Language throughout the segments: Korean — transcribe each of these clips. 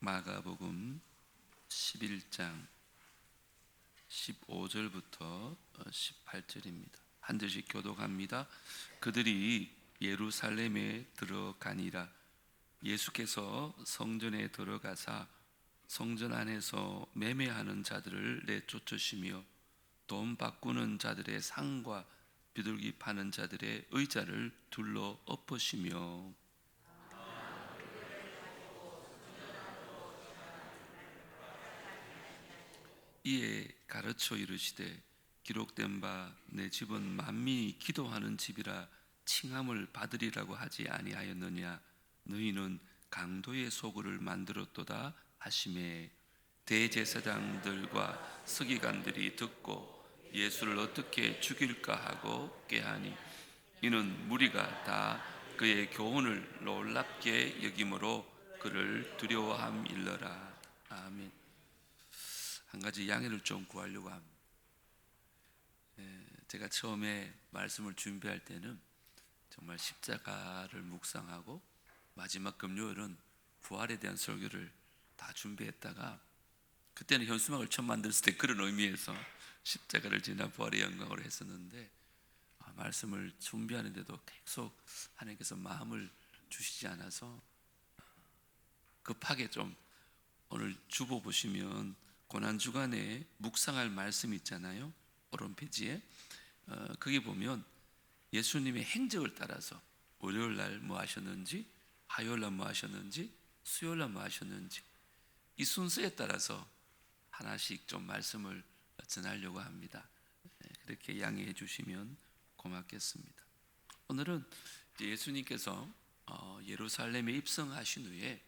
마가복음 11장 15절부터 18절입니다. 한 절씩 교독합니다. 그들이 예루살렘에 들어가니라. 예수께서 성전에 들어가사 성전 안에서 매매하는 자들을 내쫓으시며 돈 바꾸는 자들의 상과 비둘기 파는 자들의 의자를 둘러 엎으시며 이에 가르쳐 이르시되 기록된 바 내 집은 만민이 기도하는 집이라 칭함을 받으리라고 하지 아니하였느냐. 너희는 강도의 소굴을 만들었도다 하시매 대제사장들과 서기관들이 듣고 예수를 어떻게 죽일까 하고 꾀하니 이는 무리가 다 그의 교훈을 놀랍게 여김으로 그를 두려워함일러라. 아멘. 한 가지 양해를 좀 구하려고 합니다. 제가 처음에 말씀을 준비할 때는 정말 십자가를 묵상하고 마지막 금요일은 부활에 대한 설교를 다 준비했다가 그때는 현수막을 처음 만들었을 때 그런 의미에서 십자가를 지나 부활의 영광으로 했었는데 말씀을 준비하는데도 계속 하나님께서 마음을 주시지 않아서 급하게 좀 오늘 주보 보시면 고난주간에 묵상할 말씀이 있잖아요. 오른 페이지에 거기 보면 예수님의 행적을 따라서 월요일 날 뭐 하셨는지, 화요일 날 뭐 하셨는지, 수요일 날 뭐 하셨는지 이 순서에 따라서 하나씩 좀 말씀을 전하려고 합니다. 그렇게 양해해 주시면 고맙겠습니다. 오늘은 예수님께서 예루살렘에 입성하신 후에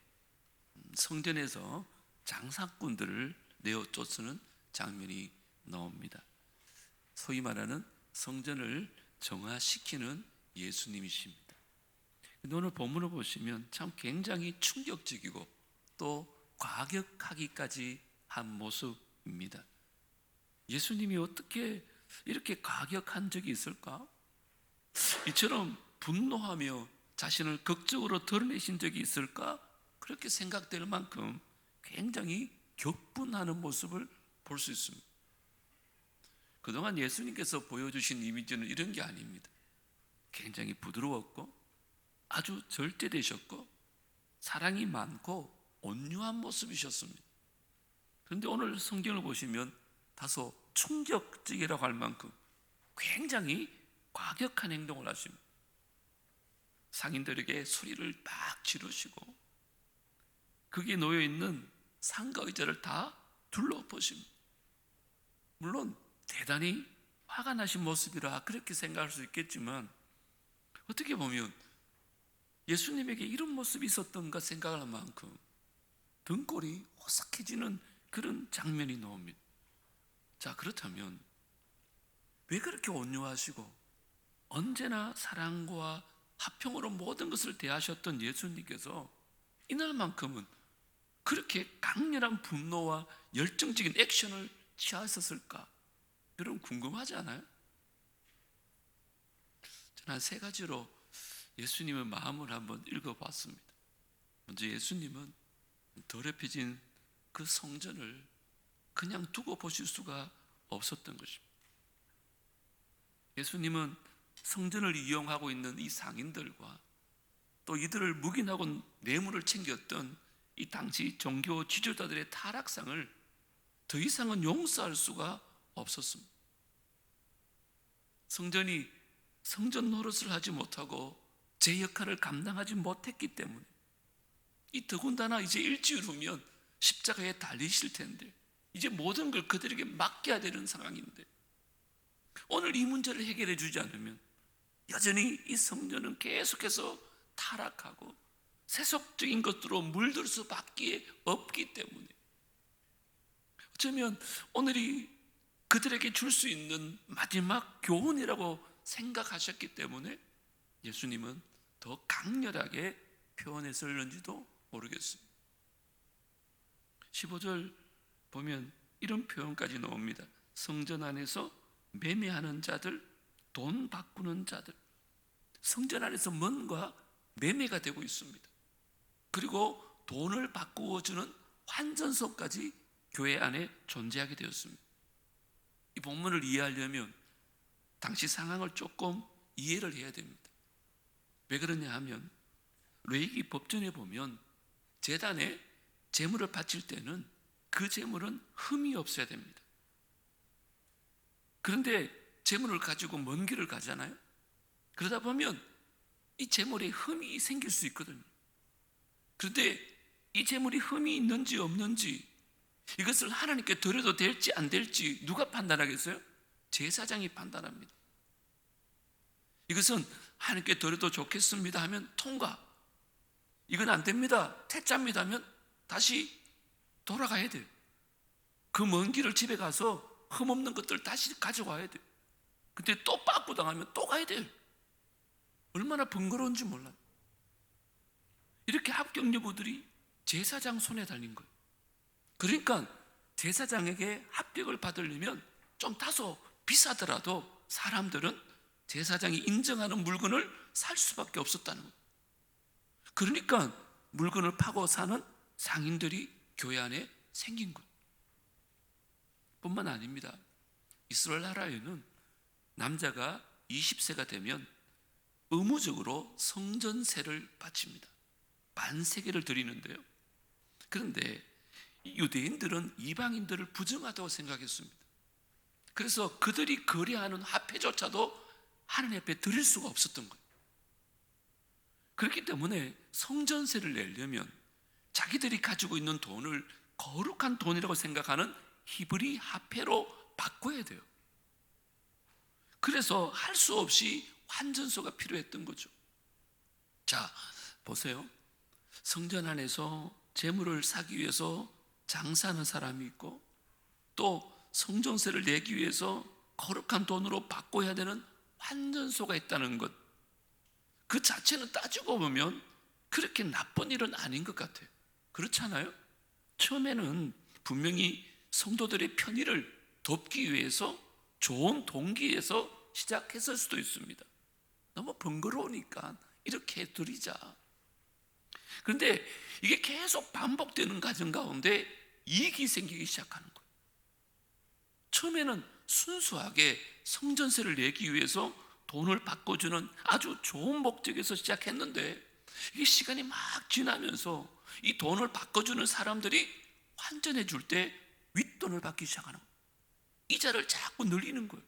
성전에서 장사꾼들을 내어 쫓는 장면이 나옵니다. 소위 말하는 성전을 정화시키는 예수님이십니다. 오늘 본문을 보시면 참 굉장히 충격적이고 또 과격하기까지 한 모습입니다. 예수님이 어떻게 이렇게 과격한 적이 있을까? 이처럼 분노하며 자신을 극적으로 드러내신 적이 있을까? 그렇게 생각될 만큼 굉장히 격분하는 모습을 볼 수 있습니다. 그동안 예수님께서 보여주신 이미지는 이런 게 아닙니다. 굉장히 부드러웠고 아주 절제되셨고 사랑이 많고 온유한 모습이셨습니다. 그런데 오늘 성경을 보시면 다소 충격적이라고 할 만큼 굉장히 과격한 행동을 하십니다. 상인들에게 소리를 막 지르시고 거기에 놓여있는 상과 의자를 다 둘러엎으십니다. 물론 대단히 화가 나신 모습이라 그렇게 생각할 수 있겠지만 어떻게 보면 예수님에게 이런 모습이 있었던가 생각할 만큼 등골이 오싹해지는 그런 장면이 나옵니다. 자, 그렇다면 왜 그렇게 온유하시고 언제나 사랑과 화평으로 모든 것을 대하셨던 예수님께서 이날만큼은 그렇게 강렬한 분노와 열정적인 액션을 취하셨을까? 여러분 궁금하지 않아요? 저는 한 세 가지로 예수님의 마음을 한번 읽어봤습니다. 먼저 예수님은 더럽혀진 그 성전을 그냥 두고 보실 수가 없었던 것입니다. 예수님은 성전을 이용하고 있는 이 상인들과 또 이들을 묵인하고 뇌물을 챙겼던 이 당시 종교 지도자들의 타락상을 더 이상은 용서할 수가 없었습니다. 성전이 성전 노릇을 하지 못하고 제 역할을 감당하지 못했기 때문에 이 더군다나 이제 일주일 후면 십자가에 달리실 텐데 이제 모든 걸 그들에게 맡겨야 되는 상황인데 오늘 이 문제를 해결해 주지 않으면 여전히 이 성전은 계속해서 타락하고 세속적인 것들로 물들 수밖에 없기 때문에 어쩌면 오늘이 그들에게 줄 수 있는 마지막 교훈이라고 생각하셨기 때문에 예수님은 더 강렬하게 표현했을는지도 모르겠습니다. 15절 보면 이런 표현까지 나옵니다. 성전 안에서 매매하는 자들, 돈 바꾸는 자들. 성전 안에서 뭔가 매매가 되고 있습니다. 그리고 돈을 바꾸어주는 환전소까지 교회 안에 존재하게 되었습니다. 이 본문을 이해하려면 당시 상황을 조금 이해를 해야 됩니다. 왜 그러냐 하면 레위기 법전에 보면 제단에 제물을 바칠 때는 그 제물은 흠이 없어야 됩니다. 그런데 제물을 가지고 먼 길을 가잖아요. 그러다 보면 이 제물에 흠이 생길 수 있거든요. 그런데 이 제물이 흠이 있는지 없는지, 이것을 하나님께 드려도 될지 안 될지 누가 판단하겠어요? 제사장이 판단합니다. 이것은 하나님께 드려도 좋겠습니다 하면 통과, 이건 안 됩니다, 퇴짜입니다 하면 다시 돌아가야 돼요. 그 먼 길을 집에 가서 흠없는 것들 다시 가져와야 돼요. 근데 또 빠꾸 당하면 또 가야 돼요. 얼마나 번거로운지 몰라요. 이렇게 합격 여부들이 제사장 손에 달린 거예요. 그러니까 제사장에게 합격을 받으려면 좀 다소 비싸더라도 사람들은 제사장이 인정하는 물건을 살 수밖에 없었다는 거예요. 그러니까 물건을 파고 사는 상인들이 교회 안에 생긴 것 뿐만 아닙니다. 이스라엘 나라에는 남자가 20세가 되면 의무적으로 성전세를 바칩니다. 반세계를 드리는데요. 그런데 유대인들은 이방인들을 부정하다고 생각했습니다. 그래서 그들이 거래하는 화폐조차도 하나님 앞에 드릴 수가 없었던 거예요. 그렇기 때문에 성전세를 내려면 자기들이 가지고 있는 돈을 거룩한 돈이라고 생각하는 히브리 화폐로 바꿔야 돼요. 그래서 할 수 없이 환전소가 필요했던 거죠. 자, 보세요. 성전 안에서 재물을 사기 위해서 장사하는 사람이 있고, 또 성전세를 내기 위해서 거룩한 돈으로 바꿔야 되는 환전소가 있다는 것, 그 자체는 따지고 보면 그렇게 나쁜 일은 아닌 것 같아요. 그렇지 않아요? 처음에는 분명히 성도들의 편의를 돕기 위해서 좋은 동기에서 시작했을 수도 있습니다. 너무 번거로우니까 이렇게 드리자. 그런데 이게 계속 반복되는 과정 가운데 이익이 생기기 시작하는 거예요. 처음에는 순수하게 성전세를 내기 위해서 돈을 바꿔주는 아주 좋은 목적에서 시작했는데, 이게 시간이 막 지나면서 이 돈을 바꿔주는 사람들이 환전해 줄 때 윗돈을 받기 시작하는 거예요. 이자를 자꾸 늘리는 거예요.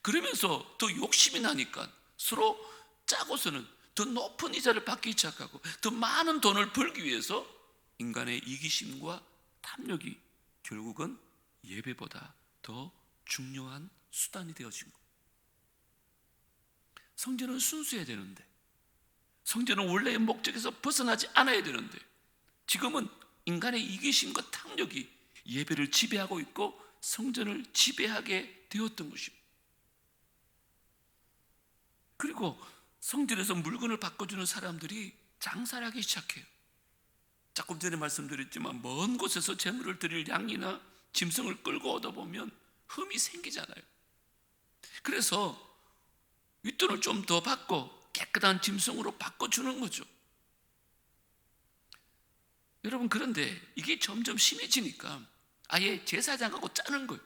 그러면서 더 욕심이 나니까 서로 짜고서는 더 높은 이자를 받기 시작하고, 더 많은 돈을 벌기 위해서 인간의 이기심과 탐욕이 결국은 예배보다 더 중요한 수단이 되어진 거예요. 성전은 순수해야 되는데, 성전은 원래의 목적에서 벗어나지 않아야 되는데, 지금은 인간의 이기심과 탐욕이 예배를 지배하고 있고 성전을 지배하게 되었던 것입니다. 그리고 성전에서 물건을 바꿔주는 사람들이 장사를 하기 시작해요. 조금 전에 말씀드렸지만 먼 곳에서 재물을 드릴 양이나 짐승을 끌고 오다 보면 흠이 생기잖아요. 그래서 윗돈을 좀 더 받고 깨끗한 짐승으로 바꿔주는 거죠. 여러분, 그런데 이게 점점 심해지니까 아예 제사장하고 짜는 거예요.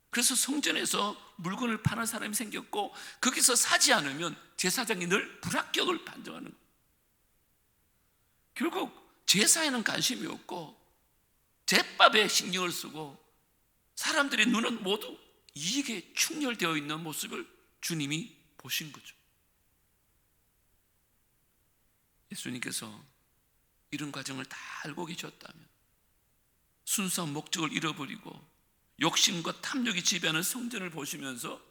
그래서 성전에서 물건을 파는 사람이 생겼고, 거기서 사지 않으면 제사장이 늘 불합격을 판정하는 거예요. 결국 제사에는 관심이 없고 제밥에 신경을 쓰고 사람들의 눈은 모두 이익에 충혈되어 있는 모습을 주님이 보신 거죠. 예수님께서 이런 과정을 다 알고 계셨다면 순수한 목적을 잃어버리고 욕심과 탐욕이 지배하는 성전을 보시면서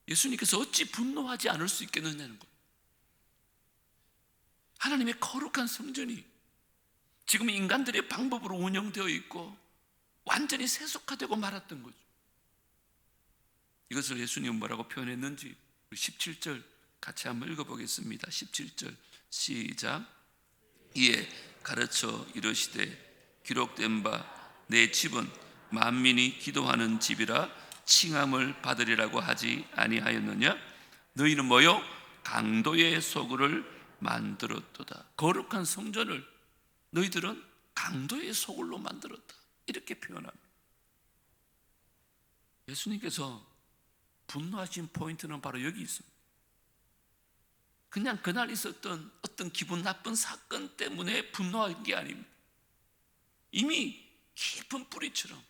예수님께서 어찌 분노하지 않을 수 있겠느냐는 거예요. 하나님의 거룩한 성전이 지금 인간들의 방법으로 운영되어 있고 완전히 세속화되고 말았던 거죠. 이것을 예수님은 뭐라고 표현했는지 17절 같이 한번 읽어보겠습니다. 17절 시작. 이에 가르쳐 이르시되 기록된 바 내 집은 만민이 기도하는 집이라 칭함을 받으리라고 하지 아니하였느냐? 너희는 뭐요? 강도의 소굴을 만들었도다. 거룩한 성전을 너희들은 강도의 소굴로 만들었다, 이렇게 표현합니다. 예수님께서 분노하신 포인트는 바로 여기 있습니다. 그냥 그날 있었던 어떤 기분 나쁜 사건 때문에 분노한 게 아닙니다. 이미 깊은 뿌리처럼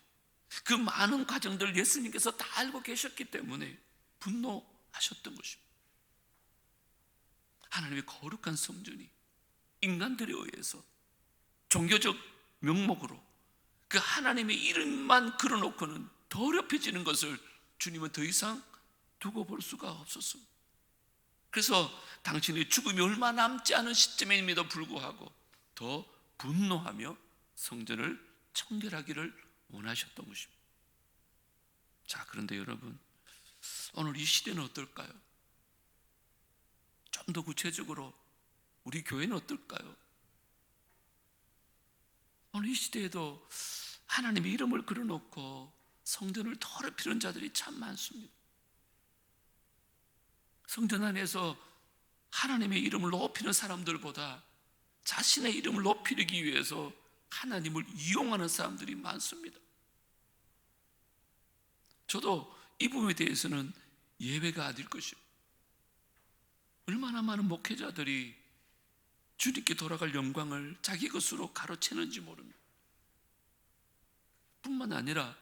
그 많은 과정들 예수님께서 다 알고 계셨기 때문에 분노하셨던 것입니다. 하나님의 거룩한 성전이 인간들에 의해서 종교적 명목으로 그 하나님의 이름만 걸어놓고는 더럽혀지는 것을 주님은 더 이상 두고 볼 수가 없었습니다. 그래서 당신의 죽음이 얼마 남지 않은 시점임에도 불구하고 더 분노하며 성전을 청결하기를 원하셨던 것입니다. 자, 그런데 여러분, 오늘 이 시대는 어떨까요? 좀 더 구체적으로 우리 교회는 어떨까요? 오늘 이 시대에도 하나님의 이름을 걸어놓고 성전을 더럽히는 자들이 참 많습니다. 성전 안에서 하나님의 이름을 높이는 사람들보다 자신의 이름을 높이기 위해서 하나님을 이용하는 사람들이 많습니다. 저도 이 부분에 대해서는 예외가 아닐 것입니다. 얼마나 많은 목회자들이 주님께 돌아갈 영광을 자기 것으로 가로채는지 모릅니다. 뿐만 아니라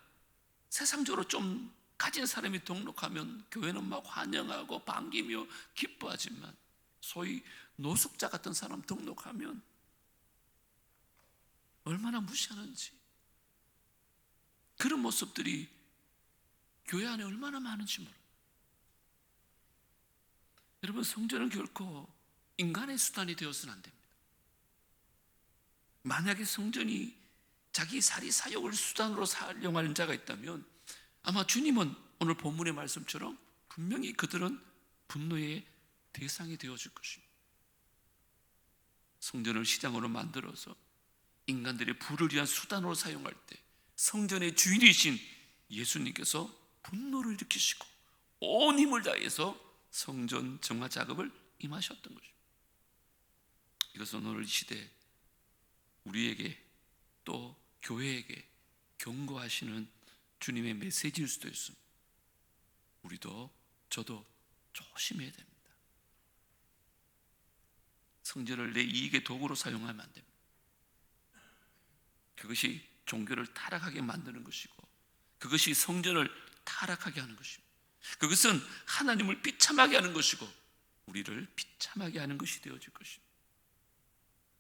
세상적으로 좀 가진 사람이 등록하면 교회는 막 환영하고 반기며 기뻐하지만 소위 노숙자 같은 사람 등록하면 얼마나 무시하는지, 그런 모습들이 교회 안에 얼마나 많은지 모릅니다. 여러분, 성전은 결코 인간의 수단이 되어서는 안 됩니다. 만약에 성전이 자기 사리 사욕을 수단으로 사용하는 자가 있다면 아마 주님은 오늘 본문의 말씀처럼 분명히 그들은 분노의 대상이 되어줄 것입니다. 성전을 시장으로 만들어서 인간들의 부를 위한 수단으로 사용할 때 성전의 주인이신 예수님께서 분노를 일으키시고 온 힘을 다해서 성전 정화 작업을 임하셨던 것입니다. 이것은 오늘 시대 우리에게 또 교회에게 경고하시는 주님의 메시지일 수도 있습니다. 우리도 저도 조심해야 됩니다. 성전을 내 이익의 도구로 사용하면 안 됩니다. 그것이 종교를 타락하게 만드는 것이고 그것이 성전을 타락하게 하는 것입니다. 그것은 하나님을 비참하게 하는 것이고 우리를 비참하게 하는 것이 되어질 것입니다.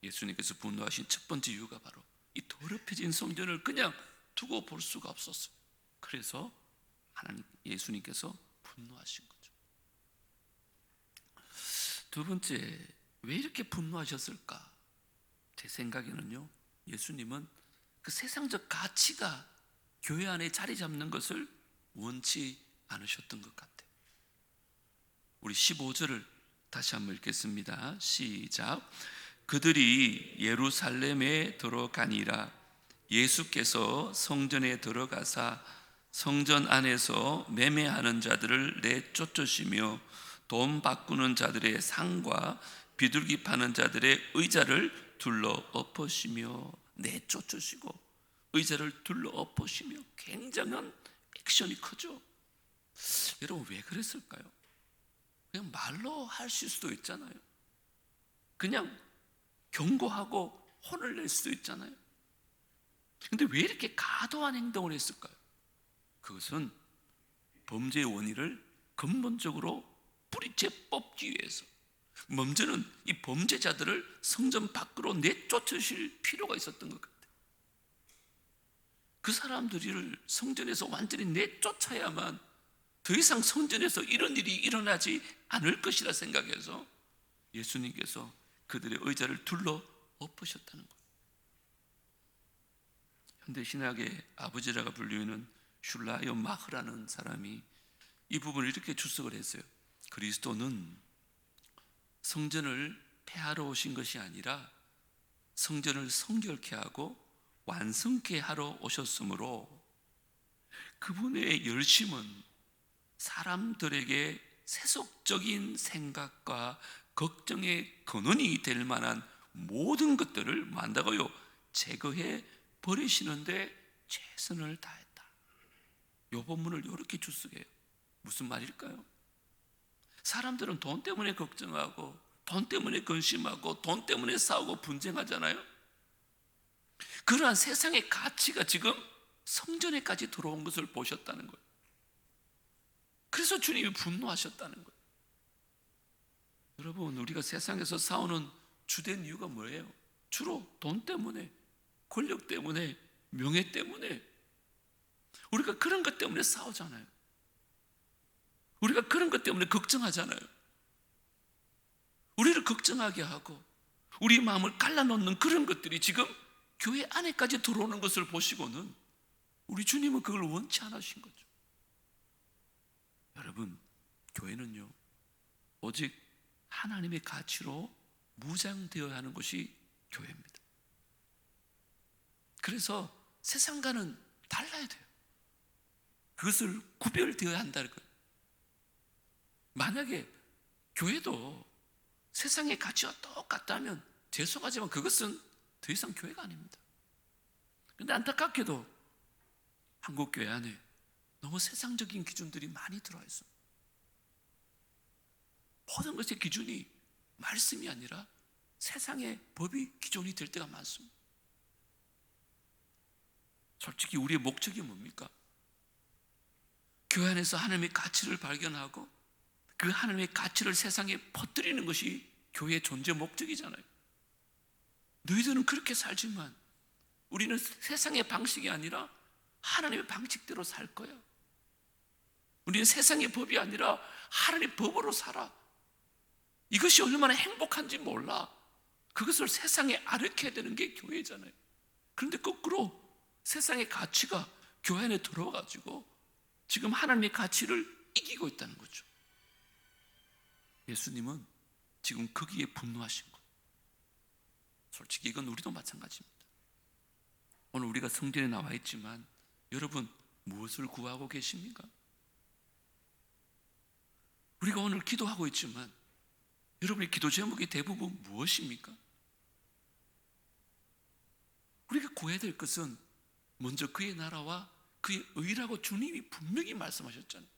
예수님께서 분노하신 첫 번째 이유가 바로 이 더럽혀진 성전을 그냥 두고 볼 수가 없었어요. 그래서 하나님 예수님께서 분노하신 거죠. 두 번째, 왜 이렇게 분노하셨을까? 제 생각에는요, 예수님은 그 세상적 가치가 교회 안에 자리 잡는 것을 원치 않으셨던 것 같아요. 우리 15절을 다시 한번 읽겠습니다. 시작. 그들이 예루살렘에 들어가니라. 예수께서 성전에 들어가사 성전 안에서 매매하는 자들을 내쫓으시며 돈 바꾸는 자들의 상과 비둘기 파는 자들의 의자를 둘러 엎으시며 내쫓으시고 의자를 둘러 엎으시며 굉장한 액션이 크죠. 여러분, 왜 그랬을까요? 그냥 말로 하실 수도 있잖아요. 그냥 경고하고 혼을 낼 수도 있잖아요. 근데 왜 이렇게 과도한 행동을 했을까요? 그것은 범죄의 원인을 근본적으로 뿌리째 뽑기 위해서 먼저는 이 범죄자들을 성전 밖으로 내쫓으실 필요가 있었던 것 같아요. 그 사람들을 성전에서 완전히 내쫓아야만 더 이상 성전에서 이런 일이 일어나지 않을 것이라 생각해서 예수님께서 그들의 의자를 둘러 엎으셨다는 거예요. 현대 신학의 아버지라고 불리는 슐라이어 마흐라는 사람이 이 부분을 이렇게 주석을 했어요. 그리스도는 성전을 폐하러 오신 것이 아니라 성전을 성결케 하고 완성케 하러 오셨으므로 그분의 열심은 사람들에게 세속적인 생각과 걱정의 근원이 될 만한 모든 것들을 만다고요, 제거해 버리시는데 최선을 다했다. 이 본문을 이렇게 주석해요. 무슨 말일까요? 사람들은 돈 때문에 걱정하고 돈 때문에 근심하고 돈 때문에 싸우고 분쟁하잖아요. 그러한 세상의 가치가 지금 성전에까지 들어온 것을 보셨다는 거예요. 그래서 주님이 분노하셨다는 거예요. 여러분, 우리가 세상에서 싸우는 주된 이유가 뭐예요? 주로 돈 때문에, 권력 때문에, 명예 때문에. 우리가 그런 것 때문에 싸우잖아요. 우리가 그런 것 때문에 걱정하잖아요. 우리를 걱정하게 하고 우리 마음을 갈라놓는 그런 것들이 지금 교회 안에까지 들어오는 것을 보시고는 우리 주님은 그걸 원치 않으신 거죠. 여러분, 교회는요, 오직 하나님의 가치로 무장되어야 하는 것이 교회입니다. 그래서 세상과는 달라야 돼요. 그것을 구별되어야 한다는 거예요. 만약에 교회도 세상의 가치와 똑같다면 죄송하지만 그것은 더 이상 교회가 아닙니다. 그런데 안타깝게도 한국 교회 안에 너무 세상적인 기준들이 많이 들어와 있습니다. 모든 것의 기준이 말씀이 아니라 세상의 법이 기준이 될 때가 많습니다. 솔직히 우리의 목적이 뭡니까? 교회 안에서 하나님의 가치를 발견하고 그 하나님의 가치를 세상에 퍼뜨리는 것이 교회의 존재 목적이잖아요. 너희들은 그렇게 살지만 우리는 세상의 방식이 아니라 하나님의 방식대로 살 거야. 우리는 세상의 법이 아니라 하나님의 법으로 살아. 이것이 얼마나 행복한지 몰라. 그것을 세상에 아르켜야 되는 게 교회잖아요. 그런데 거꾸로 세상의 가치가 교회 안에 들어와가지고 지금 하나님의 가치를 이기고 있다는 거죠. 예수님은 지금 거기에 분노하신 거예요. 솔직히 이건 우리도 마찬가지입니다. 오늘 우리가 성전에 나와 있지만 여러분 무엇을 구하고 계십니까? 우리가 오늘 기도하고 있지만 여러분의 기도 제목이 대부분 무엇입니까? 우리가 구해야 될 것은 먼저 그의 나라와 그의 의라고 주님이 분명히 말씀하셨잖아요.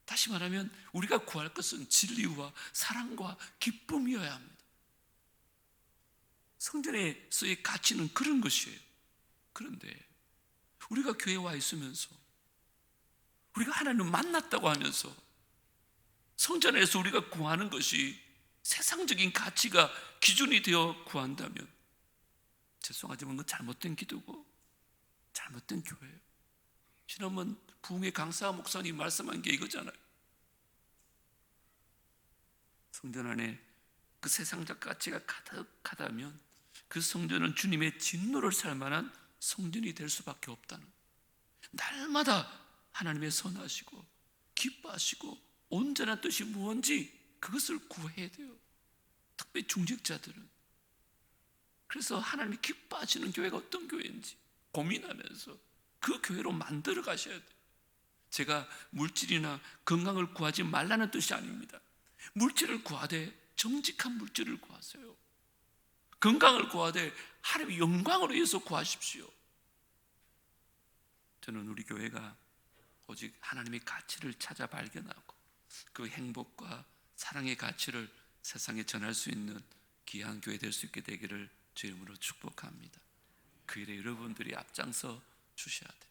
다시 말하면 우리가 구할 것은 진리와 사랑과 기쁨이어야 합니다. 성전에서의 가치는 그런 것이에요. 그런데 우리가 교회에 와 있으면서 우리가 하나님을 만났다고 하면서 성전에서 우리가 구하는 것이 세상적인 가치가 기준이 되어 구한다면 죄송하지만 그건 잘못된 기도고 잘못된 교회예요. 지난번 부흥의 강사 목사님 말씀한 게 이거잖아요. 성전 안에 그 세상적 가치가 가득하다면 그 성전은 주님의 진노를 살 만한 성전이 될 수밖에 없다는, 날마다 하나님의 선하시고 기뻐하시고 온전한 뜻이 무엇인지 그것을 구해야 돼요. 특별히 중직자들은. 그래서 하나님이 기뻐하시는 교회가 어떤 교회인지 고민하면서 그 교회로 만들어 가셔야 돼요. 제가 물질이나 건강을 구하지 말라는 뜻이 아닙니다. 물질을 구하되 정직한 물질을 구하세요. 건강을 구하되 하나님의 영광을 위해서 구하십시오. 저는 우리 교회가 오직 하나님의 가치를 찾아 발견하고 그 행복과 사랑의 가치를 세상에 전할 수 있는 귀한 교회 될 수 있게 되기를 주 이름으로 축복합니다. 그 일에 여러분들이 앞장서 주셔야 됩니다.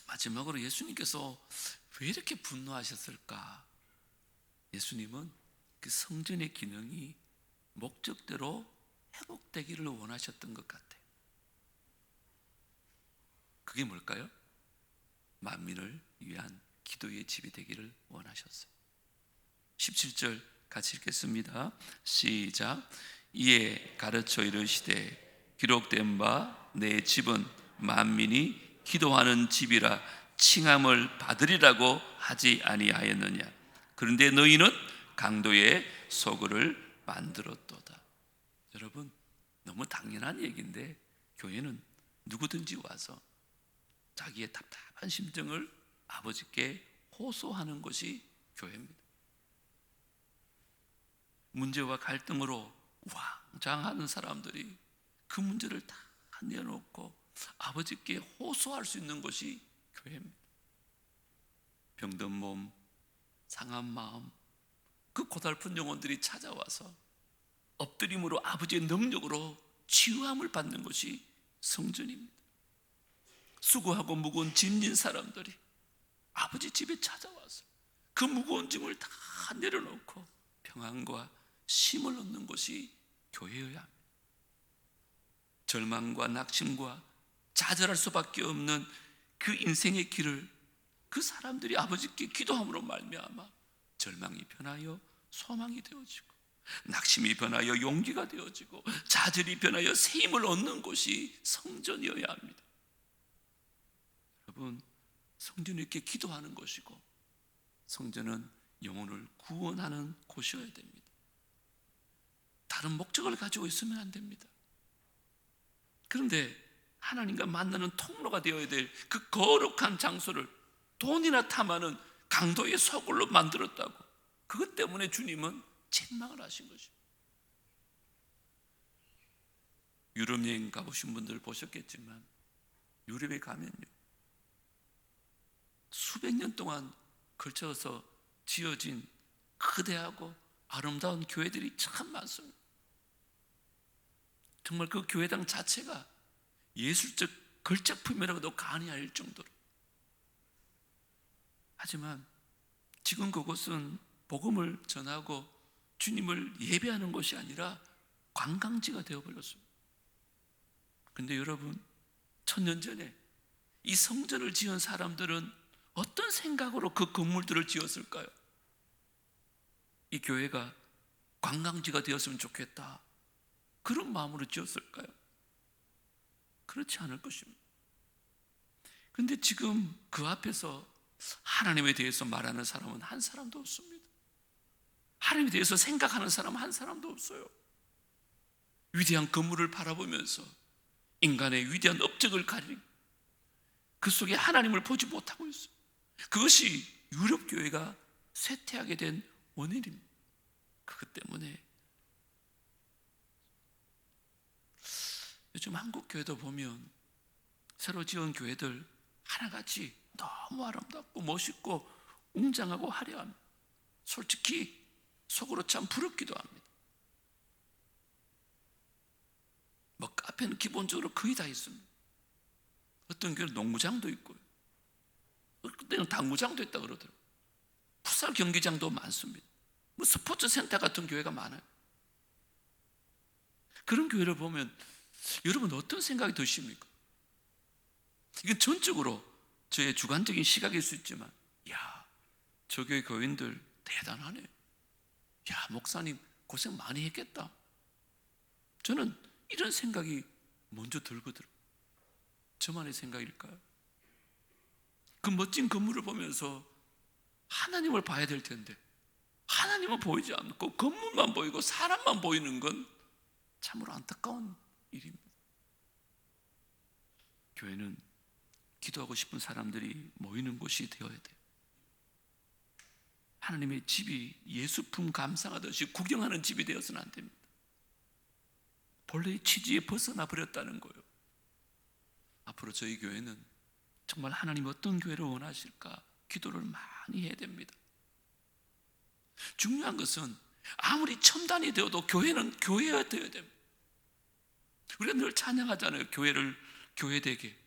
마지막으로 예수님께서 왜 이렇게 분노하셨을까? 예수님은 그 성전의 기능이 목적대로 회복되기를 원하셨던 것 같아요. 그게 뭘까요? 만민을 위한 기도의 집이 되기를 원하셨어요. 17절 같이 읽겠습니다. 시작. 이에 가르쳐 이르시되 기록된 바 내 집은 만민이 기도하는 집이라 칭함을 받으리라고 하지 아니하였느냐. 그런데 너희는 강도의 소굴을 만들었도다. 여러분, 너무 당연한 얘기인데 교회는 누구든지 와서 자기의 답답한 심정을 아버지께 호소하는 것이 교회입니다. 문제와 갈등으로 와 우왕좌왕하는 사람들이 그 문제를 다 내놓고 아버지께 호소할 수 있는 것이 교회입니다. 병든 몸, 상한 마음, 그 고달픈 영혼들이 찾아와서 엎드림으로 아버지의 능력으로 치유함을 받는 것이 성전입니다. 수고하고 무거운 짐진 사람들이 아버지 집에 찾아와서 그 무거운 짐을 다 내려놓고 평안과 쉼을 얻는 것이 교회여야 합니다. 절망과 낙심과 좌절할 수밖에 없는 그 인생의 길을 그 사람들이 아버지께 기도함으로 말미암아 절망이 변하여 소망이 되어지고, 낙심이 변하여 용기가 되어지고, 좌절이 변하여 새 힘을 얻는 곳이 성전이어야 합니다. 여러분, 성전은 이렇게 기도하는 것이고, 성전은 영혼을 구원하는 곳이어야 됩니다. 다른 목적을 가지고 있으면 안 됩니다. 그런데 하나님과 만나는 통로가 되어야 될 그 거룩한 장소를 돈이나 탐하는 강도의 소굴로 만들었다고, 그것 때문에 주님은 책망을 하신 것이죠. 유럽 여행 가보신 분들 보셨겠지만, 유럽에 가면요, 수백 년 동안 걸쳐서 지어진 거대하고 아름다운 교회들이 참 많습니다. 정말 그 교회당 자체가 예술적 걸작품이라고도 간이할 정도로. 하지만 지금 그곳은 복음을 전하고 주님을 예배하는 곳이 아니라 관광지가 되어버렸습니다. 그런데 여러분, 1000년 전에 이 성전을 지은 사람들은 어떤 생각으로 그 건물들을 지었을까요? 이 교회가 관광지가 되었으면 좋겠다, 그런 마음으로 지었을까요? 그렇지 않을 것입니다. 그런데 지금 그 앞에서 하나님에 대해서 말하는 사람은 한 사람도 없습니다. 하나님에 대해서 생각하는 사람은 한 사람도 없어요. 위대한 건물을 바라보면서 인간의 위대한 업적을 가리고 그 속에 하나님을 보지 못하고 있어요. 그것이 유럽 교회가 쇠퇴하게 된 원인입니다. 그것 때문에 요즘 한국 교회도 보면 새로 지은 교회들 하나같이 너무 아름답고 멋있고 웅장하고 화려합니다. 솔직히 속으로 참 부럽기도 합니다. 뭐 카페는 기본적으로 거의 다 있습니다. 어떤 교회는 농구장도 있고요, 어떤 때는 당구장도 있다 그러더라고요. 풋살 경기장도 많습니다. 뭐 스포츠 센터 같은 교회가 많아요. 그런 교회를 보면 여러분 어떤 생각이 드십니까? 이건 전적으로 저의 주관적인 시각일 수 있지만, 야, 저 교회 교인들 대단하네. 야, 목사님 고생 많이 했겠다. 저는 이런 생각이 먼저 들거든요. 저만의 생각일까요? 그 멋진 건물을 보면서 하나님을 봐야 될 텐데 하나님은 보이지 않고 건물만 보이고 사람만 보이는 건 참으로 안타까운 일입니다. 교회는 기도하고 싶은 사람들이 모이는 곳이 되어야 돼요. 하나님의 집이 예수품 감상하듯이 구경하는 집이 되어서는 안 됩니다. 본래의 취지에 벗어나 버렸다는 거예요. 앞으로 저희 교회는 정말 하나님 어떤 교회를 원하실까 기도를 많이 해야 됩니다. 중요한 것은 아무리 첨단이 되어도 교회는 교회가 되어야 됩니다. 우리가 늘 찬양하잖아요. 교회를 교회되게,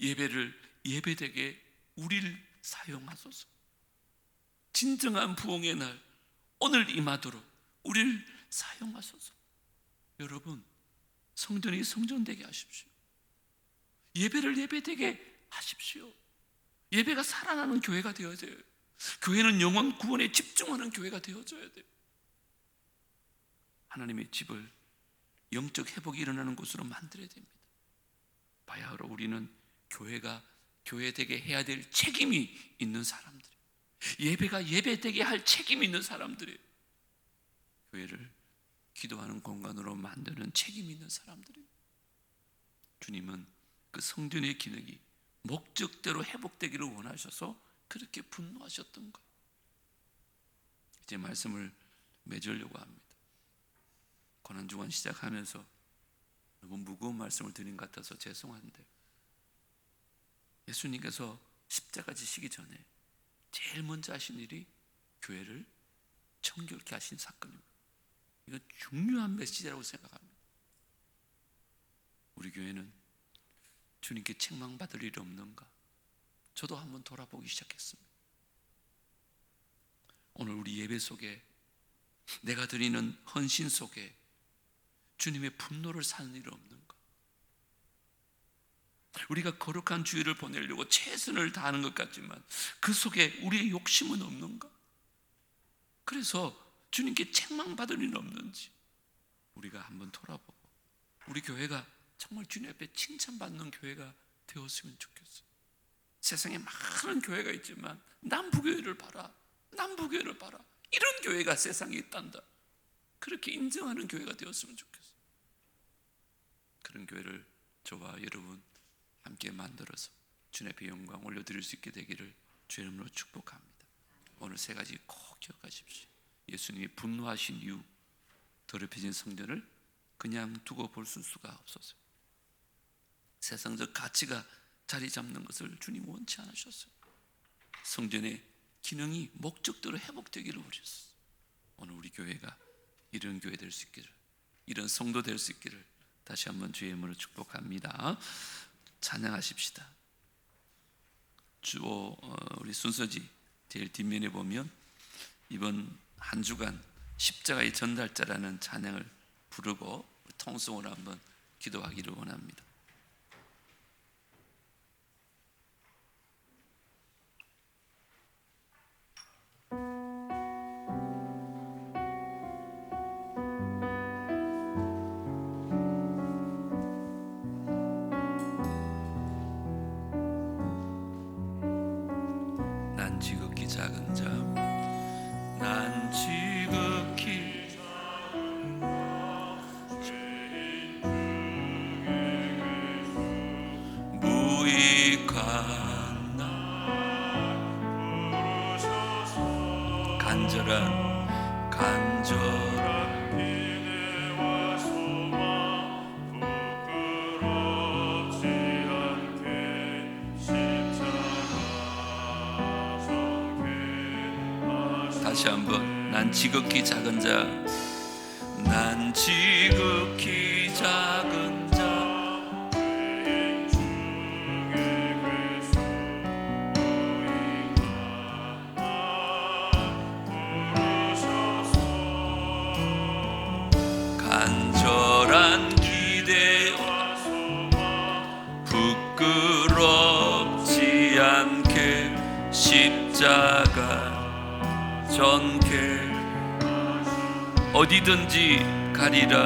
예배를 예배되게 우리를 사용하소서. 진정한 부흥의 날 오늘 임하도록 우리를 사용하소서. 여러분, 성전이 성전되게 하십시오. 예배를 예배되게 하십시오. 예배가 살아나는 교회가 되어야 돼요. 교회는 영혼 구원에 집중하는 교회가 되어져야 돼요. 하나님의 집을 영적 회복이 일어나는 곳으로 만들어야 됩니다. 바야흐로 우리는 교회가 교회되게 해야 될 책임이 있는 사람들, 예배가 예배되게 할 책임이 있는 사람들이에요. 교회를 기도하는 공간으로 만드는 책임이 있는 사람들이에요. 주님은 그 성전의 기능이 목적대로 회복되기를 원하셔서 그렇게 분노하셨던 거예요. 이제 말씀을 맺으려고 합니다. 고난주간 시작하면서 너무 무거운 말씀을 드린 것 같아서 죄송한데, 예수님께서 십자가 지시기 전에 제일 먼저 하신 일이 교회를 정결케 하신 사건입니다. 이건 중요한 메시지라고 생각합니다. 우리 교회는 주님께 책망받을 일이 없는가? 저도 한번 돌아보기 시작했습니다. 오늘 우리 예배 속에, 내가 드리는 헌신 속에 주님의 분노를 사는 일은 없는가? 우리가 거룩한 주일을 보내려고 최선을 다하는 것 같지만 그 속에 우리의 욕심은 없는가? 그래서 주님께 책망받을 일은 없는지 우리가 한번 돌아보고 우리 교회가 정말 주님 앞에 칭찬받는 교회가 되었으면 좋겠어요. 세상에 많은 교회가 있지만 남부교회를 봐라, 남부교회를 봐라, 이런 교회가 세상에 있단다, 그렇게 인정하는 교회가 되었으면 좋겠어요. 그런 교회를 저와 여러분 함께 만들어서 주님 앞에 영광 올려드릴 수 있게 되기를 주의 이름으로 축복합니다. 오늘 세 가지 꼭 기억하십시오. 예수님이 분노하신 이유, 더럽혀진 성전을 그냥 두고 볼 수가 없었어요. 세상적 가치가 자리 잡는 것을 주님 원치 않으셨어요. 성전의 기능이 목적대로 회복되기를 원하셨어요. 오늘 우리 교회가 이런 교회 될 수 있기를, 이런 성도 될 수 있기를 다시 한번 주의 이름으로 축복합니다. 찬양하십시다. 주오 우리 순서지 제일 뒷면에 보면 이번 한 주간 십자가의 전달자라는 찬양을 부르고 통성으로 한번 기도하기를 원합니다. 난 지극히 작은 자, 난 지극히 무익한 나, 간절한 다시 한번, 난 지극히 작은 자, 난 지극히 작은 자, 간절한 기대와 부끄럽지 않게 십자가 전케 어디든지 가리라,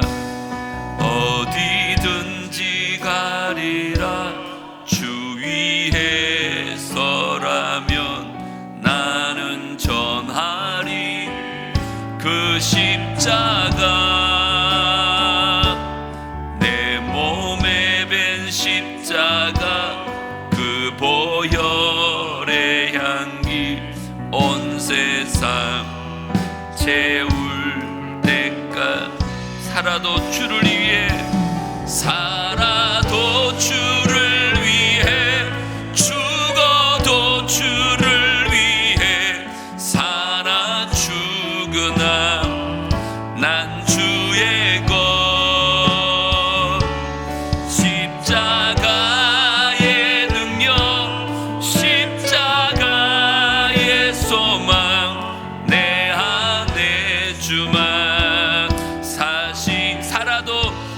어디든지 가리라. 주 위에 서라면 나는 전하리 그 십자가, 내 몸에 밴 십자가, 그 보혈의 향기 온 세상 채울 때까지 살아도 주를 위해, 살아도 주를 위해, 죽어도 주를 위해, 살아 죽으나 난 주의 것. 십자가의 능력, 십자가의 소망, 내 안에 주만 사시. 살아도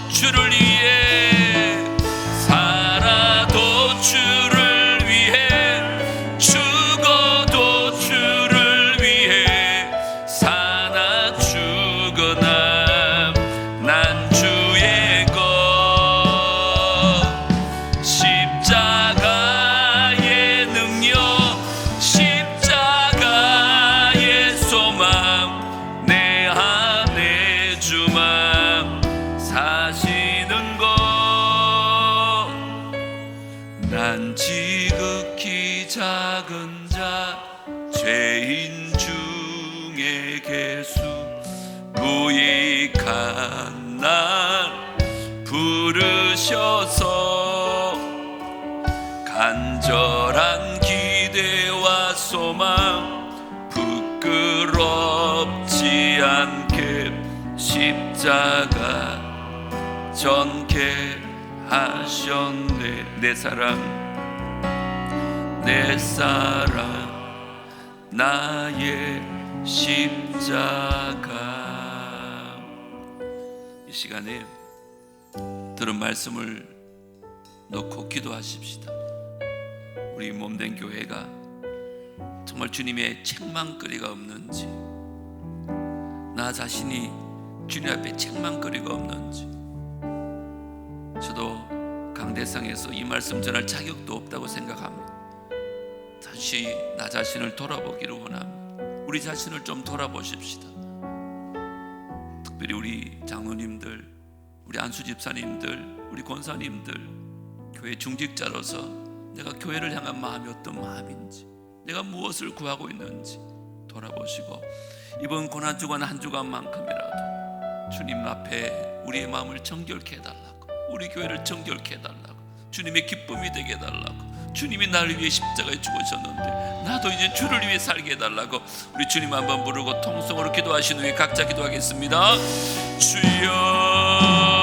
주를 위해, 살아도 주를 위해, 죽어도 주를 위해, 사나 죽으나 난 주의 것. 십자가의 능력, 십자가의 소망, 내 안에 주만 사시는 것. 난 지극히 작은 자, 죄인 중에 개수 무익한 주셔서 간절한 기대와 소망 부끄럽지 않게 십자가 전개하셨네. 내 사랑 나의 십자가. 이 시간에 들은 말씀을 놓고 기도하십시다. 우리 몸된 교회가 정말 주님의 책망거리가 없는지, 나 자신이 주님 앞에 책망거리가 없는지. 저도 강대상에서 이 말씀 전할 자격도 없다고 생각합니다. 다시 나 자신을 돌아보기를 원합니다. 우리 자신을 좀 돌아보십시다. 특별히 우리 장로님들, 우리 안수 집사님들, 우리 권사님들, 교회 중직자로서 내가 교회를 향한 마음이 어떤 마음인지, 내가 무엇을 구하고 있는지 돌아보시고, 이번 고난주간 한 주간만큼이라도 주님 앞에 우리의 마음을 정결케 해달라고, 우리 교회를 정결케 해달라고, 주님의 기쁨이 되게 해달라고. 주님이 나를 위해 십자가에 죽으셨는데 나도 이제 주를 위해 살게 해달라고 우리 주님 한번 부르고 통성으로 기도하신 후에 각자 기도하겠습니다. 주여